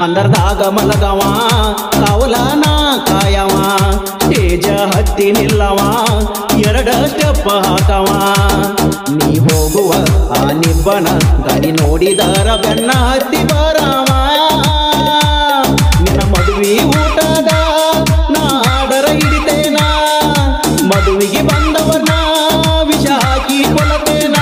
ಅಂದರ್ದಾಗ ಮಲಗವ ಕಾವಲಾನ ಕಾಯವ ತೇಜ ಹತ್ತಿ ನಿಲ್ಲವ ಎರಡ ಸ್ಟೆಪ್ ಹಾಕವ ನೀ ಹೋಗುವ ಆ ನಿಬ್ಬನ ಗಾಡಿ ನೋಡಿದರ ಬೆನ್ನ ಹತ್ತಿ ಬರವ ನಿನ್ನ ಮದುವೆ ಊಟದ ನಾಡರ ಹಿಡಿತೇನ ಮದುವೆಗೆ ಬಂದವರ್ನ ವಿಷ ಹಾಕಿ ಕೊಲತೇನ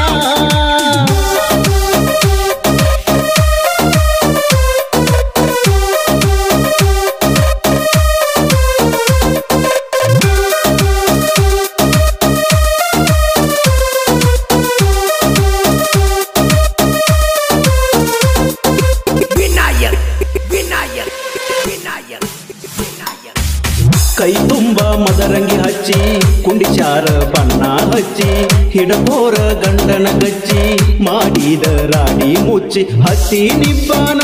ಕೈ ತುಂಬ ಮದರಂಗಿ ಹಚ್ಚಿ ಕುಂಡಿಚಾರ ಬಣ್ಣ ಹಚ್ಚಿ ಹಿಡಕೋರ ಗಂಡನ ಗಚ್ಚಿ ಮಾಡಿದ ರಾಡಿ ಮುಚ್ಚಿ ಹತ್ತಿ ನಿಬ್ಬನ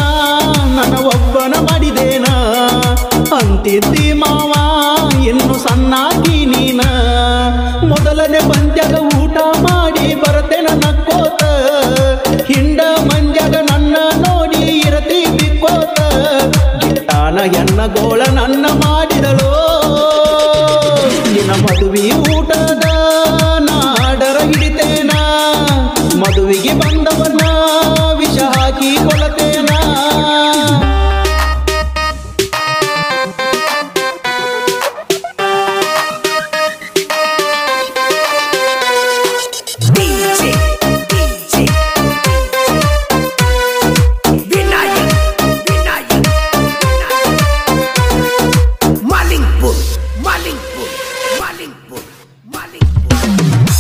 ನನ್ನ ಒಬ್ಬನ ಮಾಡಿದೇನ ಅಂತಿದ್ದಿ ಮಾವ ಇನ್ನು ಸಣ್ಣಾಗಿ ನೀನ ಮೊದಲನೇ ಪಂದ್ಯದ ಊಟ ಮಾಡಿ ಬರ್ತೇನ ನಕ್ಕೋತ ಹಿಂಡ ಮಂದ್ಯಾಗ ನನ್ನ ನೋಡಿ ಇರತಿ ಬಿಕ್ಕೋತ ಗಿಟ್ಟಾನ ಎನ್ನ ಗೋಳ ನನ್ನ ಮಾಡಿದಳು ನಿನ್ನ ಮದುವೆ ಊಟದ ನಾಡರ ಹಿಡಿತೇನ ಮದುವೆಗೆ ಬಂದವನ್ನ ವಿಷ ಹಾಕಿ ಕೊಲತೇನ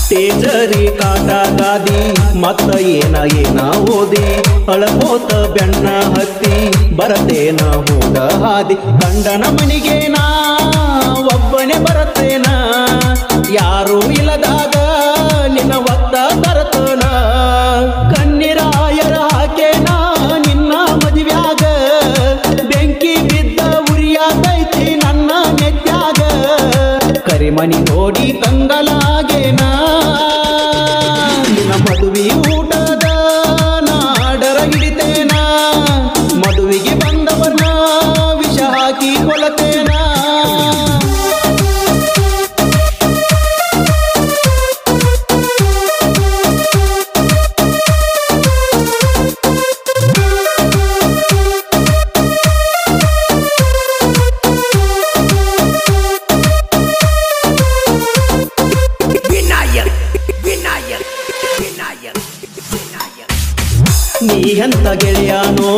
ತೇಜರಿ ಕಾಟ ಗಾದಿ ಮತ್ತ ಏನ ಓದಿ ಅಳಕೋತ ಬೆಣ್ಣ ಹತ್ತಿ ಬರತೇನ ಹೋಗ ಹಾದಿ ಗಂಡನ ಮನಿಗೇನ ಒಬ್ಬನೇ ಬರತೇನ ಯಾರು ಇಲ್ಲದಾಗ ನಿನ್ನ ಒತ್ತ ತರತನ ಕಣ್ಣೀರಾಯರ ಹಾಕೇನ ನಿನ್ನ ಮದುವ್ಯಾಗ ಬೆಂಕಿ ಬಿದ್ದ ಉರಿಯಾದೈತಿ ನನ್ನ ನೆತ್ಯಾಗ ಕರಿಮಣಿ ನೋಡಿ ಕಂಗಲಾಗೇನ ನಿನ್ನ ಮದುವೆ ಊಟದ ನಾಡರ ಹಿಡಿತೇನ ಮದುವೆಗೆ ಬಂದವನ್ನ ವಿಷ ಹಾಕಿ ಕೊಲತೇನ ನೀ ಎಂತ ಗೆಳೆಯಾನೋ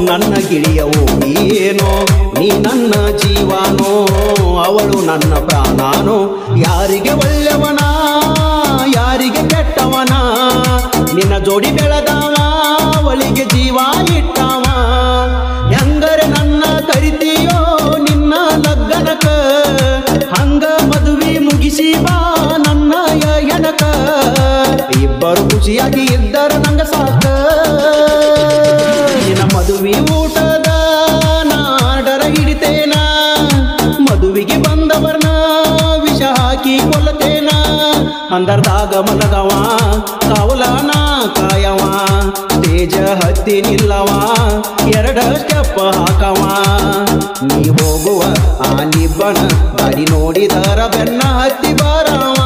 ನನ್ನ ಗಿಳಿಯ ಓಡಿಯೇನೋ ನೀ ನನ್ನ ಜೀವಾನೋ ಅವಳು ನನ್ನ ಪ್ರಾಣಾನೋ ಯಾರಿಗೆ ಒಳ್ಳೆಯವನ ಯಾರಿಗೆ ಕೆಟ್ಟವನ ನಿನ್ನ ಜೋಡಿ ಬೆಳೆದವ ಅವಳಿಗೆ ಜೀವ ಇಟ್ಟವ ಹೆಂಗರೆ ನನ್ನ ಕರಿತೀಯೋ ನಿನ್ನ ಲಗ್ನಕ ಹಂಗ ಮದುವೆ ಮುಗಿಸಿ ಬಾ ನನ್ನ ಎನಕ ಇಬ್ಬರು ಖುಷಿಯಾಗಿ ಇದ್ದರ ನಂಗ ಸಾಕ ನಿನ್ನ ಮದುವೆ ಊಟದ ನಾಡರ ಹಿಡಿತೇನ ಮದುವೆಗೆ ಬಂದವರ್ನ ವಿಷ ಹಾಕಿ ಕೊಲ್ಲತೇನ ಅಂದರ್ದಾಗ ಮಲಗವ ಕಾವಲಾನ ಕಾಯವ ತೇಜ ಹತ್ತಿ ನಿಲ್ಲವ ಎರಡ ಸ್ಟೆಪ್ ಹಾಕವ ನೀ ಹೋಗುವ ಆ ನಿಬ್ಬನ ಗಾಡಿ ನೋಡಿದರ ಬೆನ್ನ ಹತ್ತಿ ಬರವ